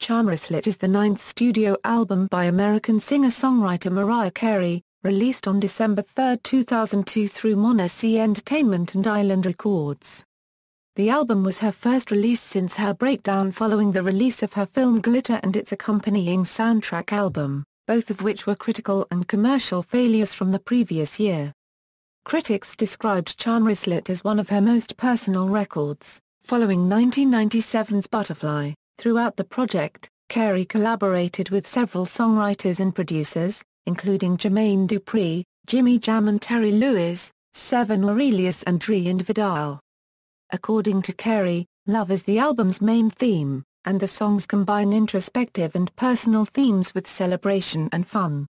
Charmbracelet is the ninth studio album by American singer-songwriter Mariah Carey, released on December 3, 2002 through MonarC Entertainment and Island Records. The album was her first release since her breakdown following the release of her film Glitter and its accompanying soundtrack album, both of which were critical and commercial failures from the previous year. Critics described Charmbracelet as one of her most personal records, following 1997's Butterfly. Throughout the project, Carey collaborated with several songwriters and producers, including Jermaine Dupri, Jimmy Jam and Terry Lewis, Seven Aurelius and Dre Vidal. According to Carey, love is the album's main theme, and the songs combine introspective and personal themes with celebration and fun.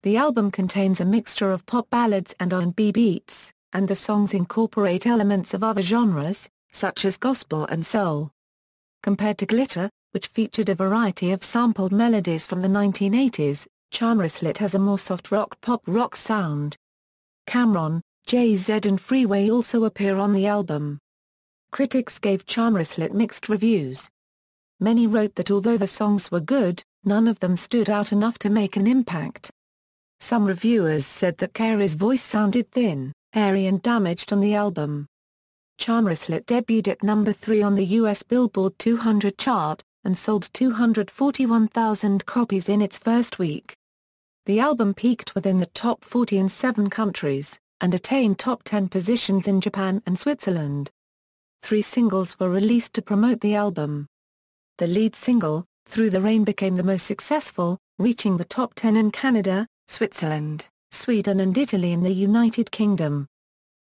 The album contains a mixture of pop ballads and R&B beats, and the songs incorporate elements of other genres, such as gospel and soul. Compared to Glitter, which featured a variety of sampled melodies from the 1980s, Charmbracelet has a more soft pop rock sound. Cameron, Jay-Z and Freeway also appear on the album. Critics gave Charmbracelet mixed reviews. Many wrote that although the songs were good, none of them stood out enough to make an impact. Some reviewers said that Carey's voice sounded thin, airy and damaged on the album. Charmbracelet debuted at number 3 on the US Billboard 200 chart, and sold 241,000 copies in its first week. The album peaked within the top 40 in 7 countries, and attained top 10 positions in Japan and Switzerland. 3 singles were released to promote the album. The lead single, Through the Rain, became the most successful, reaching the top 10 in Canada, Switzerland, Sweden and Italy in the United Kingdom.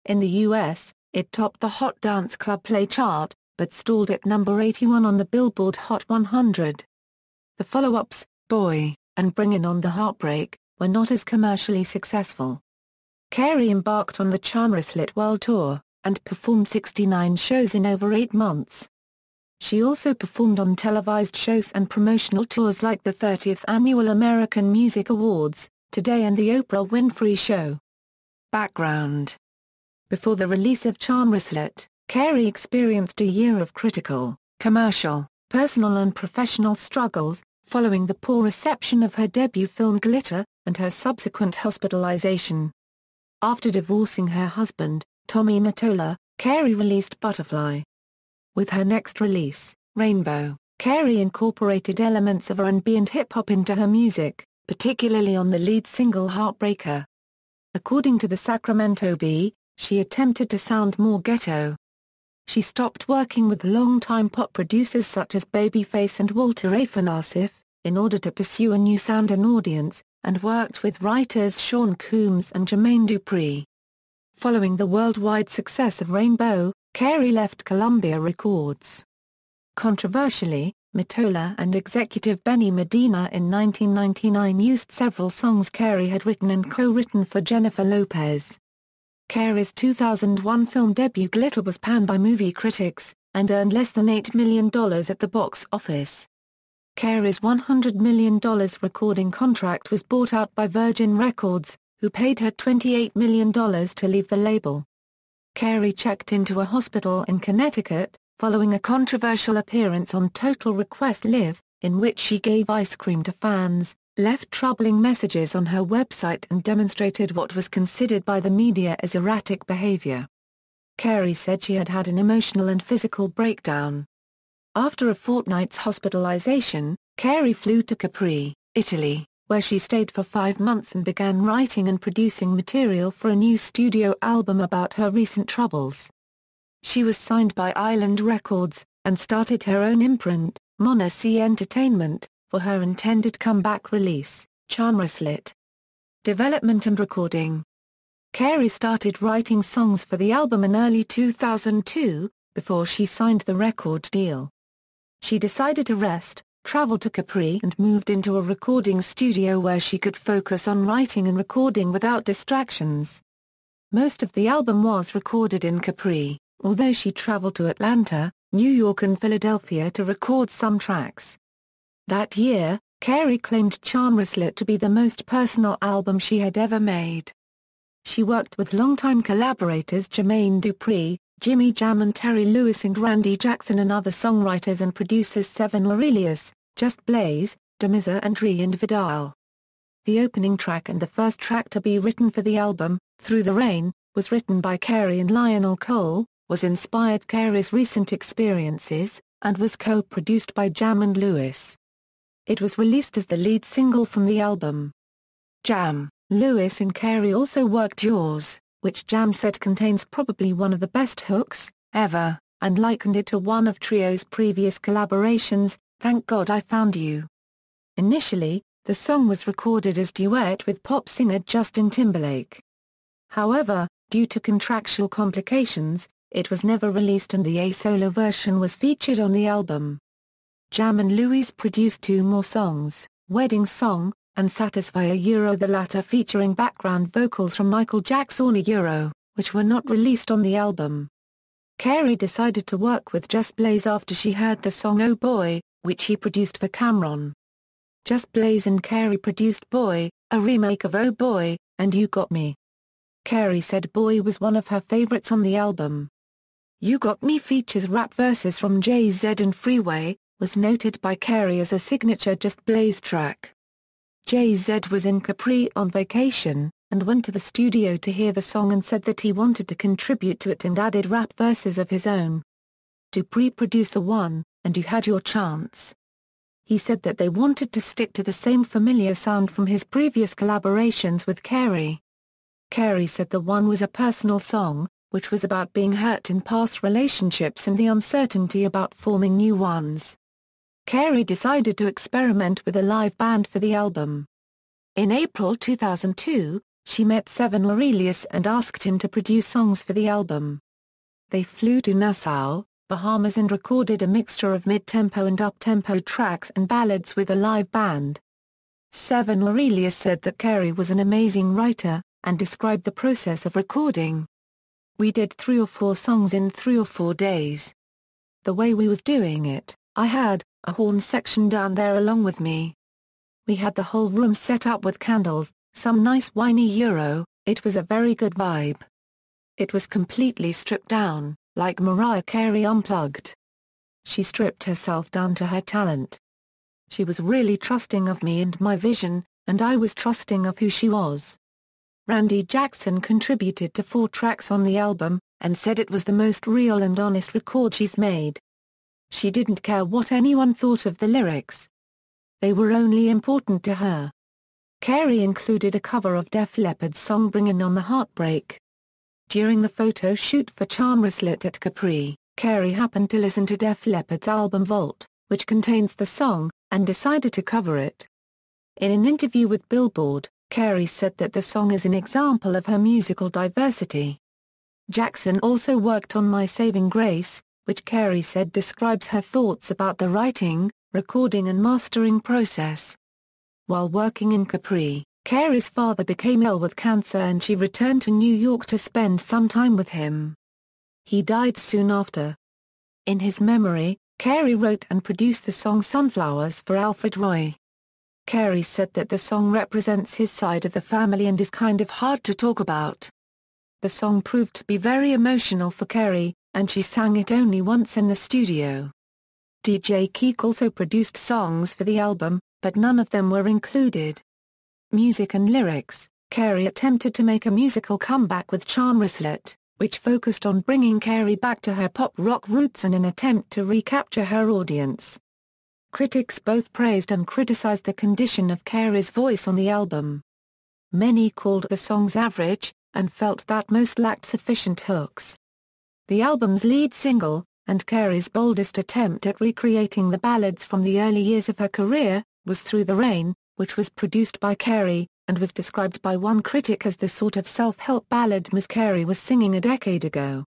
In the US, it topped the Hot Dance Club Play chart, but stalled at number 81 on the Billboard Hot 100. The follow-ups, Boy, and Bringin' On the Heartbreak, were not as commercially successful. Carey embarked on the Charmbracelet World Tour, and performed 69 shows in over 8 months. She also performed on televised shows and promotional tours like the 30th Annual American Music Awards, Today and The Oprah Winfrey Show. Background. Before the release of Charmbracelet, Carey experienced a year of critical, commercial, personal and professional struggles, following the poor reception of her debut film Glitter, and her subsequent hospitalization. After divorcing her husband, Tommy Mottola, Carey released Butterfly. With her next release, Rainbow, Carey incorporated elements of R&B and hip-hop into her music, particularly on the lead single Heartbreaker. According to the Sacramento Bee, she attempted to sound more ghetto. She stopped working with longtime pop producers such as Babyface and Walter Afanasieff, in order to pursue a new sound and audience, and worked with writers Sean Combs and Jermaine Dupri. Following the worldwide success of Rainbow, Carey left Columbia Records. Controversially, Mottola and executive Benny Medina in 1999 used several songs Carey had written and co-written for Jennifer Lopez. Carey's 2001 film debut Glitter was panned by movie critics, and earned less than $8 million at the box office. Carey's $100 million recording contract was bought out by Virgin Records, who paid her $28 million to leave the label. Carey checked into a hospital in Connecticut, following a controversial appearance on Total Request Live, in which she gave ice cream to fans, left troubling messages on her website and demonstrated what was considered by the media as erratic behavior. Carey said she had had an emotional and physical breakdown. After a fortnight's hospitalization, Carey flew to Capri, Italy, where she stayed for 5 months and began writing and producing material for a new studio album about her recent troubles. She was signed by Island Records, and started her own imprint, MonarC Entertainment, for her intended comeback release, Charmbracelet. Development and recording. Carey started writing songs for the album in early 2002, before she signed the record deal. She decided to rest, traveled to Capri and moved into a recording studio where she could focus on writing and recording without distractions. Most of the album was recorded in Capri, although she traveled to Atlanta, New York and Philadelphia to record some tracks. That year, Carey claimed Charmbracelet to be the most personal album she had ever made. She worked with longtime collaborators Jermaine Dupri, Jimmy Jam and Terry Lewis and Randy Jackson and other songwriters and producers Seven Aurelius, Just Blaze, and Dre Vidal. The opening track and the first track to be written for the album, Through the Rain, was written by Carey and Lionel Cole, was inspired Carey's recent experiences, and was co-produced by Jam and Lewis. It was released as the lead single from the album. Jam, Lewis and Carey also worked Yours, which Jam said contains probably one of the best hooks ever, and likened it to one of Trio's previous collaborations, Thank God I Found You. Initially, the song was recorded as duet with pop singer Justin Timberlake. However, due to contractual complications, it was never released and the A-solo version was featured on the album. Jam and Lewis produced 2 more songs, Wedding Song, and Satisfy the latter featuring background vocals from Michael Jackson which were not released on the album. Carey decided to work with Just Blaze after she heard the song Oh Boy, which he produced for Cameron. Just Blaze and Carey produced Boy, a remake of Oh Boy, and You Got Me. Carey said Boy was one of her favorites on the album. You Got Me features rap verses from Jay-Z and Freeway, was noted by Carey as a signature Just Blaze track. Jay-Z was in Capri on vacation, and went to the studio to hear the song and said that he wanted to contribute to it and added rap verses of his own. Dupri produced the One, and You Had Your Chance. He said that they wanted to stick to the same familiar sound from his previous collaborations with Carey. Carey said the One was a personal song, which was about being hurt in past relationships and the uncertainty about forming new ones. Carey decided to experiment with a live band for the album. In April 2002, she met Seven Aurelius and asked him to produce songs for the album. They flew to Nassau, Bahamas and recorded a mixture of mid-tempo and up-tempo tracks and ballads with a live band. Seven Aurelius said that Carey was an amazing writer, and described the process of recording. We did 3 or 4 songs in 3 or 4 days. The way we was doing it, I had a horn section down there along with me. We had the whole room set up with candles, some nice whiny it was a very good vibe. It was completely stripped down, like Mariah Carey Unplugged. She stripped herself down to her talent. She was really trusting of me and my vision, and I was trusting of who she was. Randy Jackson contributed to 4 tracks on the album, and said it was the most real and honest record she's made. She didn't care what anyone thought of the lyrics. They were only important to her. Carey included a cover of Def Leppard's song Bringin' on the Heartbreak. During the photo shoot for Charmbracelet at Capri, Carey happened to listen to Def Leppard's album Vault, which contains the song, and decided to cover it. In an interview with Billboard, Carey said that the song is an example of her musical diversity. Jackson also worked on My Saving Grace, which Carey said describes her thoughts about the writing, recording and mastering process. While working in Capri, Carey's father became ill with cancer and she returned to New York to spend some time with him. He died soon after. In his memory, Carey wrote and produced the song Sunflowers for Alfred Roy. Carey said that the song represents his side of the family and is kind of hard to talk about. The song proved to be very emotional for Carey, and she sang it only once in the studio. DJ Keek also produced songs for the album, but none of them were included. Music and lyrics: Carey attempted to make a musical comeback with Charmbracelet, which focused on bringing Carey back to her pop-rock roots in an attempt to recapture her audience. Critics both praised and criticized the condition of Carey's voice on the album. Many called the songs average, and felt that most lacked sufficient hooks. The album's lead single, and Carey's boldest attempt at recreating the ballads from the early years of her career, was Through the Rain, which was produced by Carey, and was described by one critic as the sort of self-help ballad Miss Carey was singing a decade ago.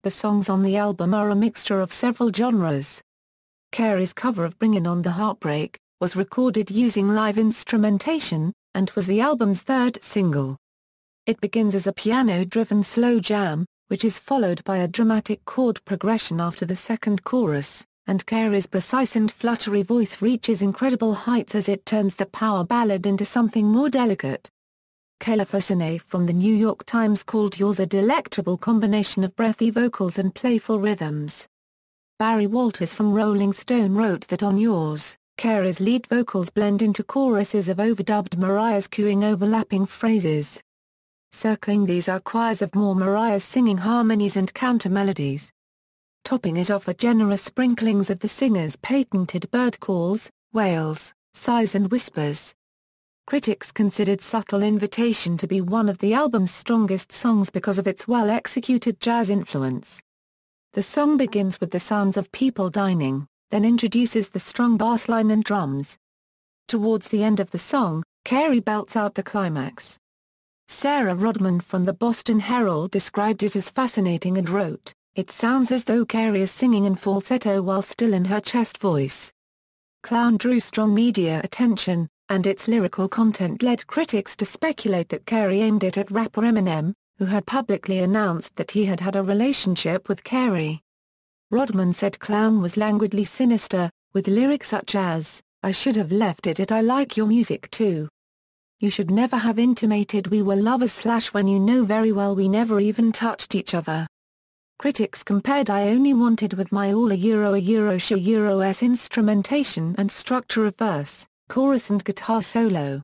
The songs on the album are a mixture of several genres. Carey's cover of Bringin' on the Heartbreak was recorded using live instrumentation, and was the album's 3rd single. It begins as a piano-driven slow jam, which is followed by a dramatic chord progression after the 2nd chorus, and Carey's precise and fluttery voice reaches incredible heights as it turns the power ballad into something more delicate. Kayla Fasane from the New York Times called Yours a delectable combination of breathy vocals and playful rhythms. Barry Walters from Rolling Stone wrote that on Yours, Carey's lead vocals blend into choruses of overdubbed Mariah's cooing overlapping phrases. Circling these are choirs of more Mariah's singing harmonies and counter-melodies. Topping it off are generous sprinklings of the singer's patented bird calls, wails, sighs and whispers. Critics considered Subtle Invitation to be one of the album's strongest songs because of its well-executed jazz influence. The song begins with the sounds of people dining, then introduces the strong bass line and drums. Towards the end of the song, Carey belts out the climax. Sarah Rodman from the Boston Herald described it as fascinating and wrote, "It sounds as though Carey is singing in falsetto while still in her chest voice." Clown drew strong media attention, and its lyrical content led critics to speculate that Carey aimed it at rapper Eminem, who had publicly announced that he had had a relationship with Carey. Rodman said Clown was languidly sinister, with lyrics such as, "I should have left it at I like your music too. You should never have intimated we were lovers / when you know very well we never even touched each other." Critics compared I Only Wanted with My All a instrumentation and structure of verse, chorus and guitar solo.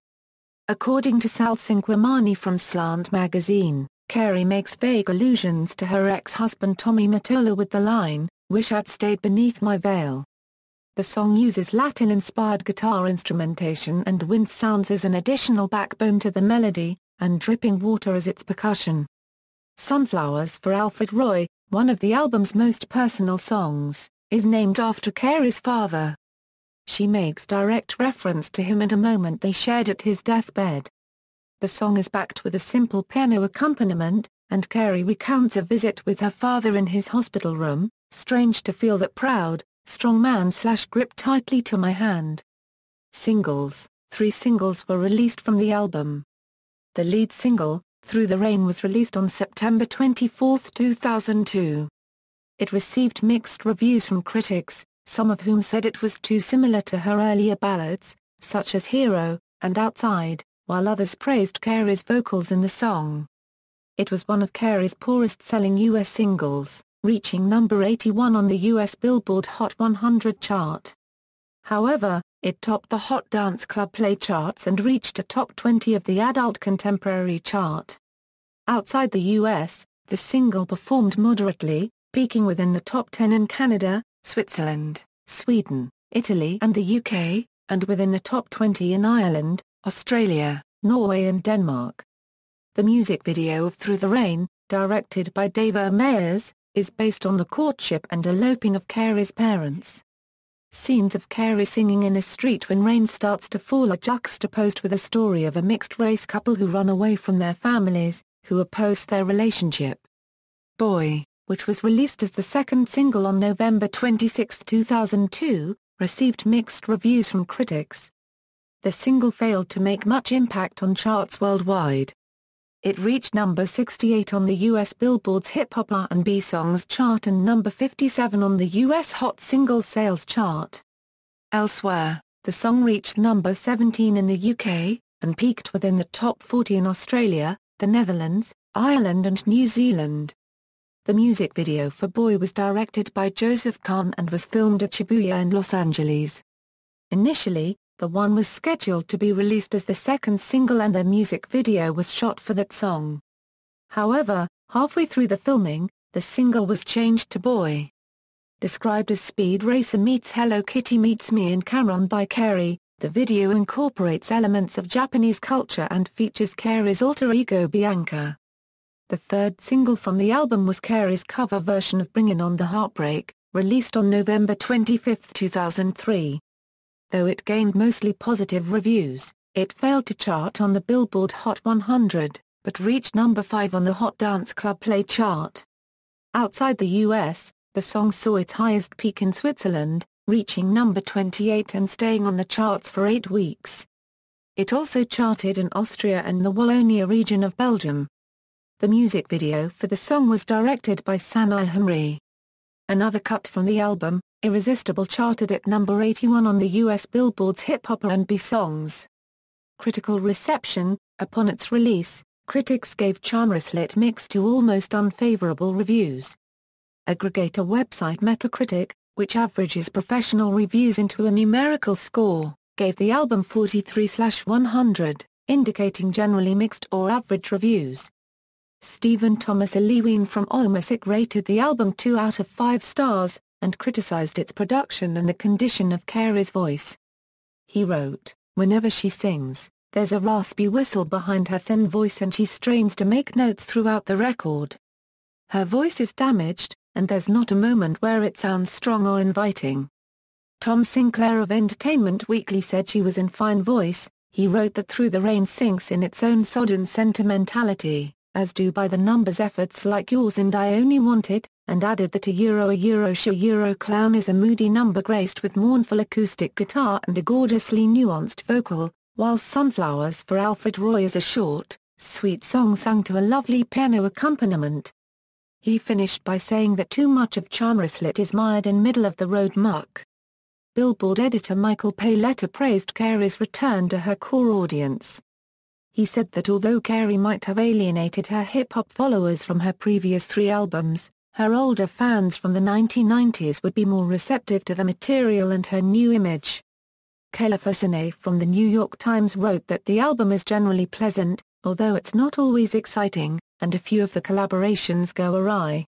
According to Sal Cinquemani from Slant magazine, Carey makes vague allusions to her ex-husband Tommy Mottola with the line, "Wish I'd stayed beneath my veil." The song uses Latin-inspired guitar instrumentation and wind sounds as an additional backbone to the melody, and dripping water as its percussion. Sunflowers for Alfred Roy, one of the album's most personal songs, is named after Carey's father. She makes direct reference to him and a moment they shared at his deathbed. The song is backed with a simple piano accompaniment, and Carey recounts a visit with her father in his hospital room, "Strange to feel that proud, strong man / grip tightly to my hand." Singles: 3 singles were released from the album. The lead single, Through the Rain, was released on September 24, 2002. It received mixed reviews from critics, some of whom said it was too similar to her earlier ballads, such as Hero and Outside, while others praised Carey's vocals in the song. It was one of Carey's poorest-selling U.S. singles, reaching number 81 on the U.S. Billboard Hot 100 chart. However, it topped the Hot Dance Club Play charts and reached a top 20 of the Adult Contemporary chart. Outside the U.S., the single performed moderately, peaking within the top 10 in Canada, Switzerland, Sweden, Italy and the UK, and within the top 20 in Ireland, Australia, Norway and Denmark. The music video of Through the Rain, directed by Dave Meyers, is based on the courtship and eloping of Carey's parents. Scenes of Carey singing in a street when rain starts to fall are juxtaposed with a story of a mixed-race couple who run away from their families, who oppose their relationship. Boy, which was released as the second single on November 26, 2002, received mixed reviews from critics. The single failed to make much impact on charts worldwide. It reached number 68 on the U.S. Billboard's Hip Hop R&B Songs chart and number 57 on the U.S. Hot Singles Sales chart. Elsewhere, the song reached number 17 in the UK, and peaked within the top 40 in Australia, the Netherlands, Ireland and New Zealand. The music video for Boy was directed by Joseph Kahn and was filmed at Shibuya in Los Angeles. Initially, the one was scheduled to be released as the second single and the music video was shot for that song. However, halfway through the filming, the single was changed to Boy. Described as Speed Racer meets Hello Kitty meets Me and Cameron by Carey, the video incorporates elements of Japanese culture and features Carey's alter ego Bianca. The third single from the album was Carey's cover version of Bringin' On the Heartbreak, released on November 25, 2003. Though it gained mostly positive reviews, it failed to chart on the Billboard Hot 100, but reached number 5 on the Hot Dance Club Play chart. Outside the US, the song saw its highest peak in Switzerland, reaching number 28 and staying on the charts for 8 weeks. It also charted in Austria and the Wallonia region of Belgium. The music video for the song was directed by Sanai Hamri. Another cut from the album, Irresistible, charted at number 81 on the U.S. Billboard's Hip Hop R&B Songs. Critical reception: upon its release, critics gave Charmbracelet mixed to almost unfavorable reviews. Aggregator website Metacritic, which averages professional reviews into a numerical score, gave the album 43/100, indicating generally mixed or average reviews. Stephen Thomas Lewin from AllMusic rated the album 2 out of 5 stars, and criticized its production and the condition of Carey's voice. He wrote, "Whenever she sings, there's a raspy whistle behind her thin voice and she strains to make notes throughout the record. Her voice is damaged, and there's not a moment where it sounds strong or inviting." Tom Sinclair of Entertainment Weekly said she was in fine voice. He wrote that Through the Rain sinks in its own sodden sentimentality, as do By the Numbers efforts like Yours and I Only Wanted, and added that a Clown is a moody number graced with mournful acoustic guitar and a gorgeously nuanced vocal, while Sunflowers for Alfred Roy is a short, sweet song sung to a lovely piano accompaniment. He finished by saying that too much of Charmbracelet is mired in middle-of-the-road muck. Billboard editor Michael Paoletta praised Carey's return to her core audience. He said that although Carey might have alienated her hip-hop followers from her previous 3 albums, her older fans from the 1990s would be more receptive to the material and her new image. Kayla Fasane from the New York Times wrote that the album is generally pleasant, although it's not always exciting, and a few of the collaborations go awry.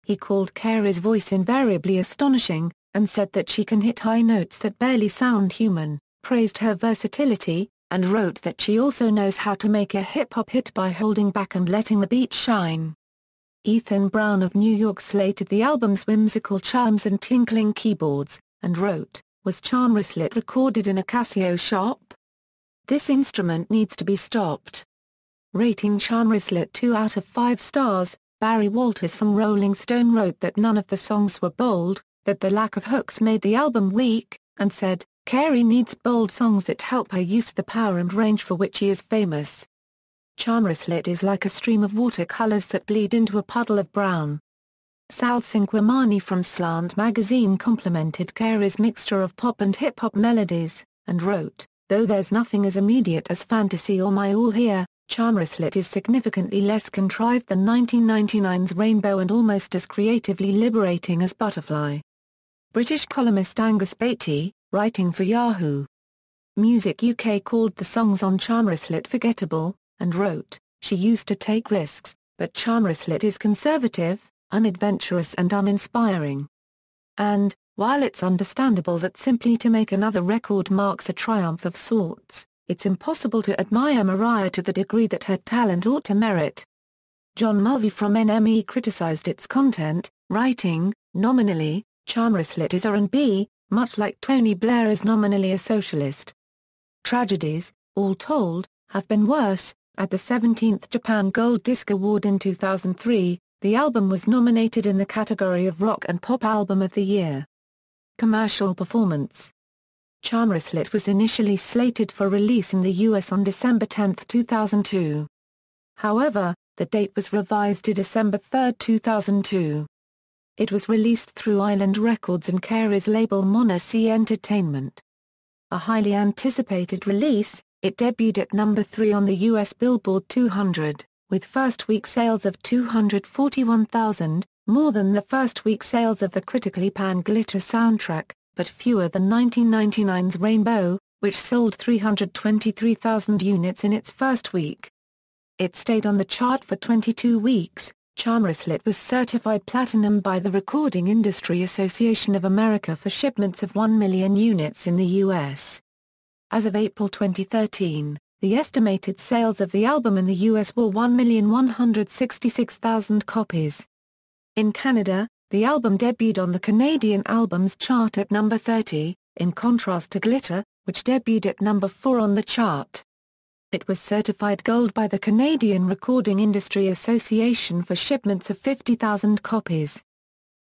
He called Carey's voice invariably astonishing, and said that she can hit high notes that barely sound human, praised her versatility, and wrote that she also knows how to make a hip-hop hit by holding back and letting the beat shine. Ethan Brown of New York slated the album's whimsical charms and tinkling keyboards, and wrote, "Was Charmbracelet recorded in a Casio shop? This instrument needs to be stopped." Rating Charmbracelet 2 out of 5 stars, Barry Walters from Rolling Stone wrote that none of the songs were bold, that the lack of hooks made the album weak, and said, "Carey needs bold songs that help her use the power and range for which she is famous. Charmbracelet is like a stream of watercolors that bleed into a puddle of brown." Sal Cinquemani from Slant magazine complimented Carey's mixture of pop and hip-hop melodies, and wrote, "Though there's nothing as immediate as Fantasy or My All Here, Charmbracelet is significantly less contrived than 1999's Rainbow and almost as creatively liberating as Butterfly." British columnist Angus Beattie, writing for Yahoo! Music UK called the songs on Charmbracelet forgettable, and wrote, "She used to take risks, but Charmbracelet is conservative, unadventurous and uninspiring. And, while it's understandable that simply to make another record marks a triumph of sorts, it's impossible to admire Mariah to the degree that her talent ought to merit." John Mulvey from NME criticized its content, writing, "Nominally, Charmbracelet is R&B, much like Tony Blair is nominally a socialist. Tragedies, all told, have been worse." At the 17th Japan Gold Disc Award in 2003, the album was nominated in the category of Rock and Pop Album of the Year. Commercial performance. Charmbracelet was initially slated for release in the US on December 10, 2002. However, the date was revised to December 3, 2002. It was released through Island Records and Carey's label MonarC Entertainment. A highly anticipated release, it debuted at number 3 on the US Billboard 200, with first-week sales of 241,000, more than the first-week sales of the critically panned Glitter soundtrack, but fewer than 1999's Rainbow, which sold 323,000 units in its first week. It stayed on the chart for 22 weeks. Charmbracelet was certified platinum by the Recording Industry Association of America for shipments of 1 million units in the U.S. As of April 2013, the estimated sales of the album in the U.S. were 1,166,000 copies. In Canada, the album debuted on the Canadian Albums Chart at number 30, in contrast to Glitter, which debuted at number 4 on the chart. It was certified gold by the Canadian Recording Industry Association for shipments of 50,000 copies.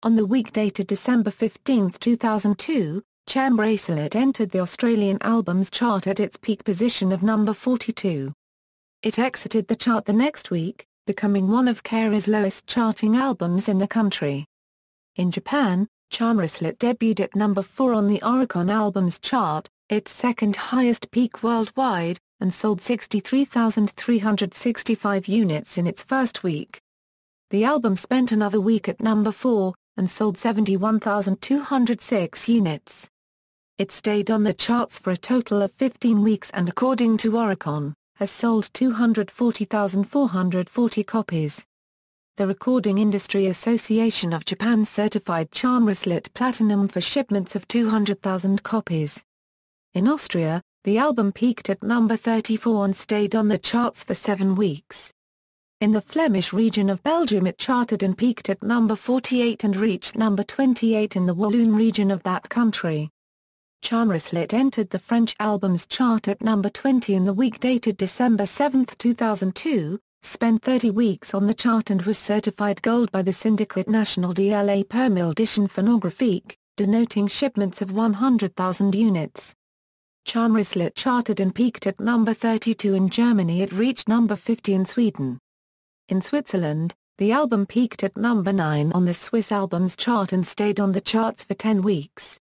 On the week dated December 15, 2002, Charmbracelet entered the Australian Albums Chart at its peak position of number 42. It exited the chart the next week, becoming one of Carey's lowest-charting albums in the country. In Japan, Charmbracelet debuted at number 4 on the Oricon Albums Chart, its second-highest peak worldwide, and sold 63,365 units in its first week. The album spent another week at number 4, and sold 71,206 units. It stayed on the charts for a total of 15 weeks and, according to Oricon, has sold 240,440 copies. The Recording Industry Association of Japan certified Charmbracelet platinum for shipments of 200,000 copies. In Austria, the album peaked at number 34 and stayed on the charts for 7 weeks. In the Flemish region of Belgium it charted and peaked at number 48 and reached number 28 in the Walloon region of that country. Charmbracelet entered the French albums chart at number 20 in the week dated December 7, 2002, spent 30 weeks on the chart and was certified gold by the Syndicate National de la Permulsion Phonographique, denoting shipments of 100,000 units. Charmbracelet charted and peaked at number 32 in Germany. It reached number 50 in Sweden. In Switzerland, the album peaked at number 9 on the Swiss Albums Chart and stayed on the charts for 10 weeks.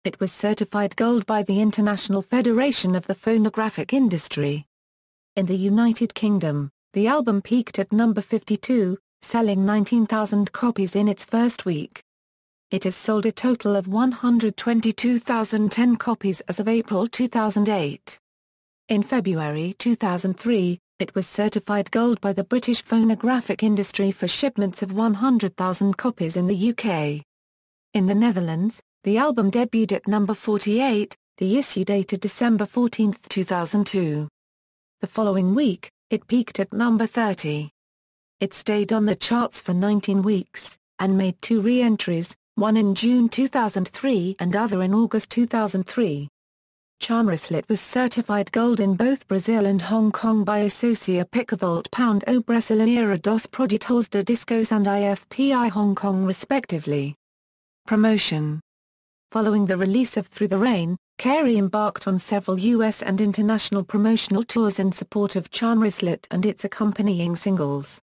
It was certified gold by the International Federation of the Phonographic Industry. In the United Kingdom, the album peaked at number 52, selling 19,000 copies in its first week. It has sold a total of 122,010 copies as of April 2008. In February 2003, it was certified gold by the British Phonographic Industry for shipments of 100,000 copies in the UK. In the Netherlands, the album debuted at number 48, the issue dated December 14, 2002. The following week, it peaked at number 30. It stayed on the charts for 19 weeks, and made 2 re-entries, one in June 2003 and other in August 2003. Charmbracelet was certified gold in both Brazil and Hong Kong by Associa Picavolta Pound o Brasileira dos Produtores de Discos and IFPI Hong Kong respectively. Promotion. Following the release of Through the Rain, Carey embarked on several U.S. and international promotional tours in support of Charmbracelet and its accompanying singles.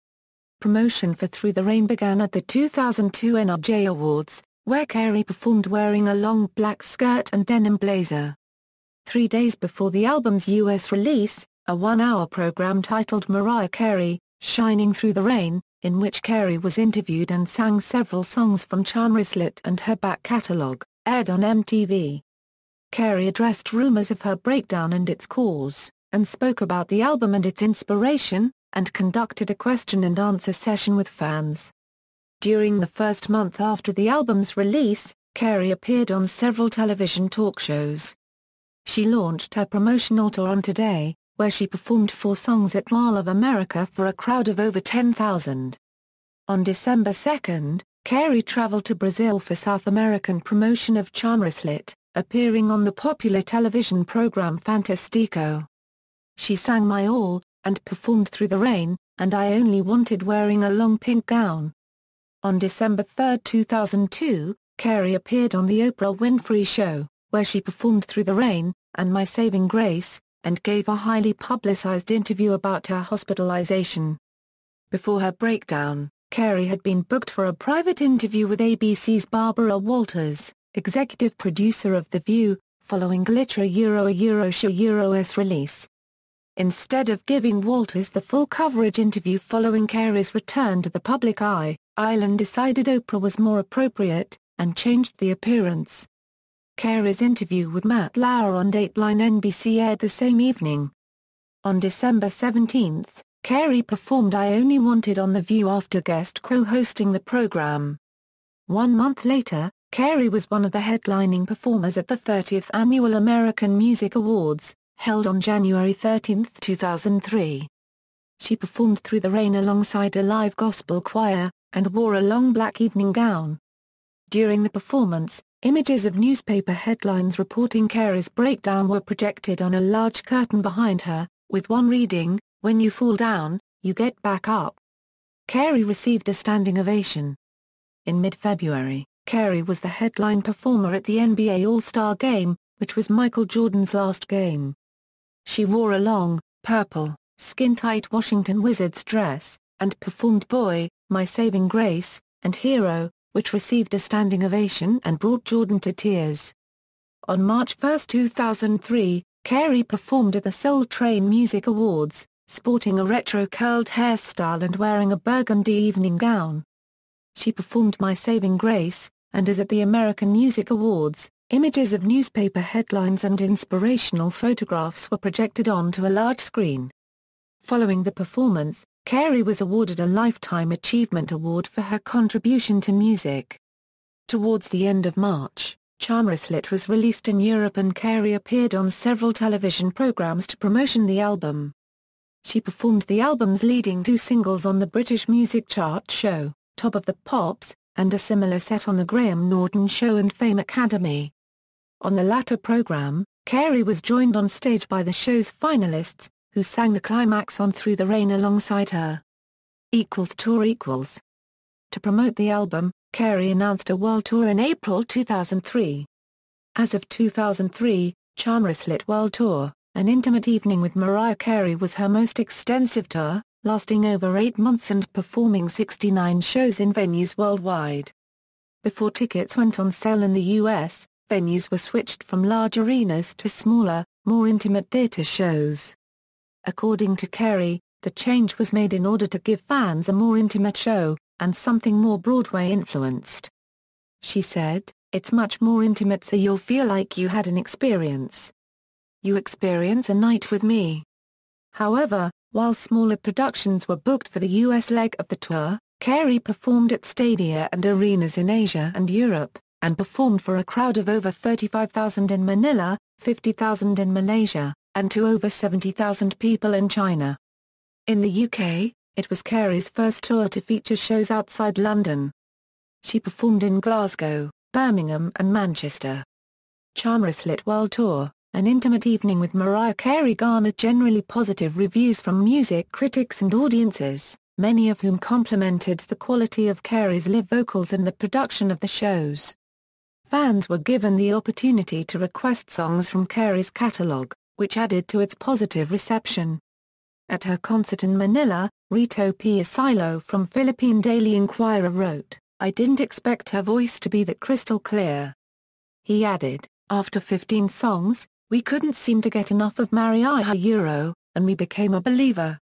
Promotion for Through the Rain began at the 2002 NRJ Awards, where Carey performed wearing a long black skirt and denim blazer. 3 days before the album's U.S. release, a 1-hour program titled Mariah Carey, Shining Through the Rain, in which Carey was interviewed and sang several songs from Charmbracelet and her back catalogue, aired on MTV. Carey addressed rumors of her breakdown and its cause, and spoke about the album and its inspiration, and conducted a question-and-answer session with fans. During the first month after the album's release, Carey appeared on several television talk shows. She launched her promotional tour on Today, where she performed 4 songs at Mall of America for a crowd of over 10,000. On December 2, Carey traveled to Brazil for South American promotion of Charmbracelet, appearing on the popular television program Fantastico. She sang My All, and performed Through the Rain, and I Only Wanted wearing a long pink gown. On December 3, 2002, Carey appeared on The Oprah Winfrey Show, where she performed Through the Rain, and My Saving Grace, and gave a highly publicized interview about her hospitalization. Before her breakdown, Carey had been booked for a private interview with ABC's Barbara Walters, executive producer of The View, following Glitter Euro's release. Instead of giving Walters the full coverage interview following Carey's return to the public eye, Island decided Oprah was more appropriate, and changed the appearance. Carey's interview with Matt Lauer on Dateline NBC aired the same evening. On December 17, Carey performed I Only Wanted on The View after guest co-hosting the program. 1 month later, Carey was one of the headlining performers at the 30th Annual American Music Awards, held on January 13, 2003. She performed Through the Rain alongside a live gospel choir, and wore a long black evening gown. During the performance, images of newspaper headlines reporting Carey's breakdown were projected on a large curtain behind her, with one reading, "When you fall down, you get back up." Carey received a standing ovation. In mid-February, Carey was the headline performer at the NBA All-Star Game, which was Michael Jordan's last game. She wore a long, purple, skin-tight Washington Wizards dress, and performed Boy, My Saving Grace, and Hero, which received a standing ovation and brought Jordan to tears. On March 1, 2003, Carey performed at the Soul Train Music Awards, sporting a retro curled hairstyle and wearing a burgundy evening gown. She performed My Saving Grace, and is at the American Music Awards. Images of newspaper headlines and inspirational photographs were projected onto a large screen. Following the performance, Carey was awarded a Lifetime Achievement Award for her contribution to music. Towards the end of March, Charmbracelet was released in Europe and Carey appeared on several television programs to promotion the album. She performed the album's leading two singles on the British music chart show, Top of the Pops, and a similar set on the Graham Norton Show and Fame Academy. On the latter program, Carey was joined on stage by the show's finalists, who sang the climax on Through the Rain alongside her. Tour. To promote the album, Carey announced a world tour in April 2003. As of 2003, Charmbracelet World Tour, An Intimate Evening with Mariah Carey was her most extensive tour, lasting over 8 months and performing 69 shows in venues worldwide. Before tickets went on sale in the US, venues were switched from large arenas to smaller, more intimate theater shows. According to Carey, the change was made in order to give fans a more intimate show, and something more Broadway-influenced. She said, "It's much more intimate so you'll feel like you had an experience. You experience a night with me." However, while smaller productions were booked for the US leg of the tour, Carey performed at stadia and arenas in Asia and Europe, and performed for a crowd of over 35,000 in Manila, 50,000 in Malaysia, and to over 70,000 people in China. In the UK, it was Carey's first tour to feature shows outside London. She performed in Glasgow, Birmingham and Manchester. Charmbracelet World Tour, An Intimate Evening with Mariah Carey garnered generally positive reviews from music critics and audiences, many of whom complimented the quality of Carey's live vocals and the production of the shows. Fans were given the opportunity to request songs from Carey's catalogue, which added to its positive reception. At her concert in Manila, Rito P. Asilo from Philippine Daily Inquirer wrote, "I didn't expect her voice to be that crystal clear." He added, "After 15 songs, we couldn't seem to get enough of Mariah, and we became a believer."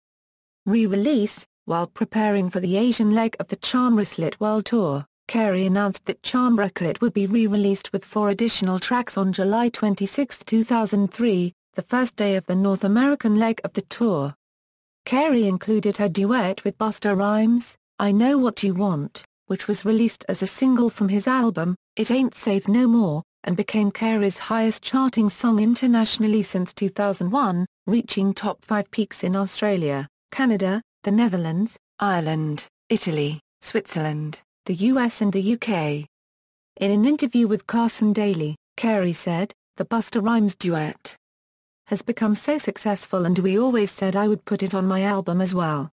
Re-release. While preparing for the Asian leg of the Charmbracelet World Tour, Carey announced that Charmbracelet would be re-released with 4 additional tracks on July 26, 2003, the first day of the North American leg of the tour. Carey included her duet with Busta Rhymes, I Know What You Want, which was released as a single from his album, It Ain't Safe No More, and became Carey's highest-charting song internationally since 2001, reaching top 5 peaks in Australia, Canada, the Netherlands, Ireland, Italy, Switzerland, the US and the UK. In an interview with Carson Daly, Carey said, "The Busta Rhymes duet has become so successful and we always said I would put it on my album as well."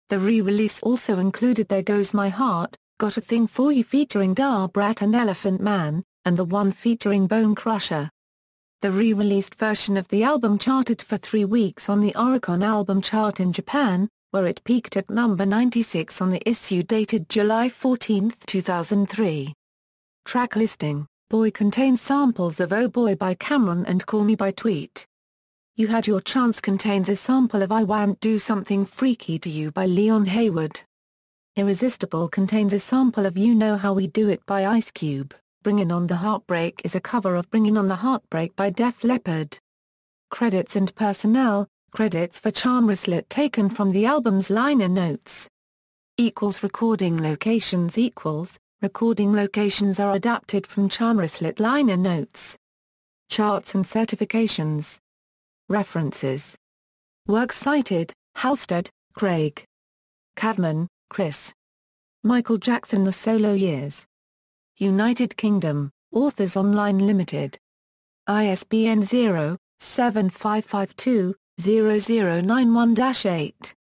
The re-release also included There Goes My Heart, Got a Thing For You featuring Da Brat and Elephant Man, and the one featuring Bone Crusher. The re-released version of the album charted for 3 weeks on the Oricon album chart in Japan, where it peaked at number 96 on the issue dated July 14, 2003. Track listing: Boy contains samples of Oh Boy by Cameron and Call Me by Tweet. You Had Your Chance contains a sample of I Want Do Something Freaky to You by Leon Hayward. Irresistible contains a sample of You Know How We Do It by Ice Cube. Bringin' On the Heartbreak is a cover of Bringin' On the Heartbreak by Def Leppard. Credits and personnel: credits for Charmbracelet taken from the album's liner notes. Recording locations recording locations are adapted from Charmbracelet liner notes. Charts and certifications. References. Works cited: Halstead, Craig. Cadman, Chris. Michael Jackson: The Solo Years. United Kingdom, Authors Online Limited. ISBN 0-7552-0091-8.